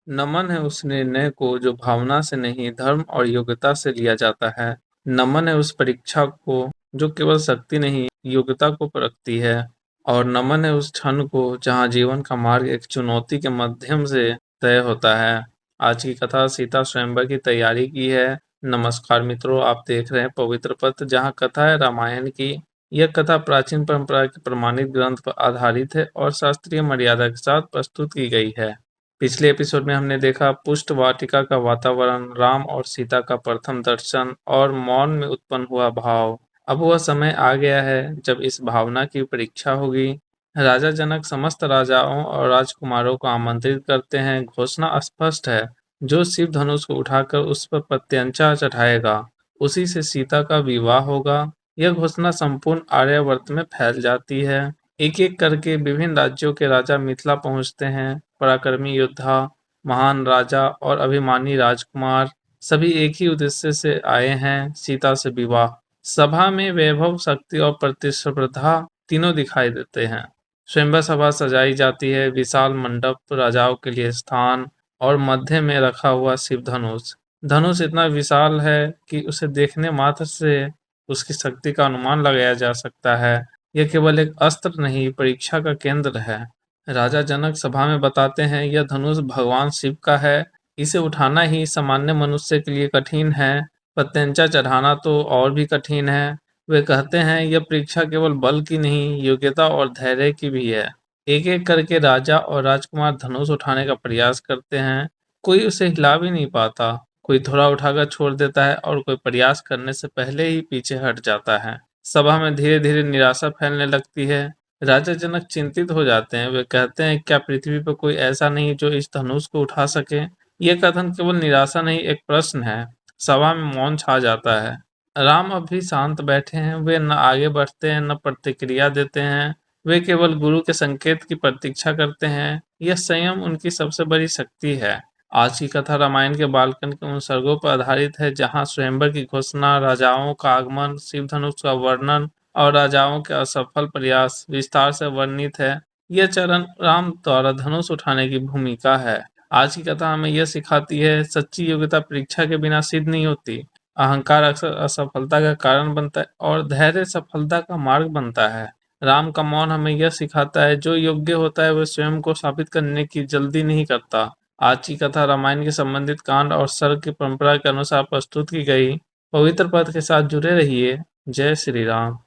नमन है उस निर्णय को जो भावना से नहीं धर्म और योग्यता से लिया जाता है। नमन है उस परीक्षा को जो केवल शक्ति नहीं योग्यता को परखती है। और नमन है उस क्षण को जहाँ जीवन का मार्ग एक चुनौती के माध्यम से तय होता है। आज की कथा सीता स्वयंवर की तैयारी की है। नमस्कार मित्रों, आप देख रहे हैं पवित्र पथ, जहाँ कथा है रामायण की। यह कथा प्राचीन परंपरा के प्रमाणित ग्रंथ पर आधारित है और शास्त्रीय मर्यादा के साथ प्रस्तुत की गई है। पिछले एपिसोड में हमने देखा पुष्ट वाटिका का वातावरण, राम और सीता का प्रथम दर्शन और मौन में उत्पन्न हुआ भाव। अब वह समय आ गया है जब इस भावना की परीक्षा होगी। राजा जनक समस्त राजाओं और राजकुमारों को आमंत्रित करते हैं। घोषणा स्पष्ट है, जो शिव धनुष को उठाकर उस पर प्रत्यंचा चढ़ाएगा, उसी से सीता का विवाह होगा। यह घोषणा संपूर्ण आर्यावर्त में फैल जाती है। एक एक करके विभिन्न राज्यों के राजा मिथिला पहुंचते हैं। पराक्रमी योद्धा, महान राजा और अभिमानी राजकुमार सभी एक ही उद्देश्य से आए हैं, सीता से विवाह। सभा में वैभव, शक्ति और प्रतिस्पर्धा तीनों दिखाई देते हैं। स्वयंवर सभा सजाई जाती है, विशाल मंडप, राजाओं के लिए स्थान और मध्य में रखा हुआ शिव धनुष। धनुष इतना विशाल है कि उसे देखने मात्र से उसकी शक्ति का अनुमान लगाया जा सकता है। यह केवल एक अस्त्र नहीं, परीक्षा का केंद्र है। राजा जनक सभा में बताते हैं, यह धनुष भगवान शिव का है। इसे उठाना ही सामान्य मनुष्य के लिए कठिन है, प्रत्यंचा चढ़ाना तो और भी कठिन है। वे कहते हैं, यह परीक्षा केवल बल की नहीं, योग्यता और धैर्य की भी है। एक एक करके राजा और राजकुमार धनुष उठाने का प्रयास करते हैं। कोई उसे हिला भी नहीं पाता। कोई थोड़ा उठाकर छोड़ देता है और कोई प्रयास करने से पहले ही पीछे हट जाता है। सभा में धीरे धीरे निराशा फैलने लगती है। राजा जनक चिंतित हो जाते हैं। वे कहते हैं, क्या पृथ्वी पर कोई ऐसा नहीं जो इस धनुष को उठा सके? यह कथन केवल निराशा नहीं, एक प्रश्न है। सभा में मौन छा जाता है। राम अब भी शांत बैठे हैं। वे न आगे बढ़ते हैं, न प्रतिक्रिया देते हैं। वे केवल गुरु के संकेत की प्रतीक्षा करते हैं। यह संयम उनकी सबसे बड़ी शक्ति है। आज की कथा रामायण के बालकन के उन सर्गों पर आधारित है, जहाँ स्वयंवर की घोषणा, राजाओं का आगमन, शिव धनुष का वर्णन और राजाओं के असफल प्रयास विस्तार से वर्णित है। यह चरण राम द्वारा धनुष उठाने की भूमिका है। आज की कथा हमें यह सिखाती है, सच्ची योग्यता परीक्षा के बिना सिद्ध नहीं होती। अहंकार अक्सर असफलता का कारण बनता है और धैर्य सफलता का मार्ग बनता है। राम का मौन हमें यह सिखाता है, जो योग्य होता है वह स्वयं को साबित करने की जल्दी नहीं करता। आज की कथा रामायण के संबंधित कांड और सर्ग की परंपरा के अनुसार प्रस्तुत की गई। पवित्र पथ के साथ जुड़े रहिए। जय श्री राम।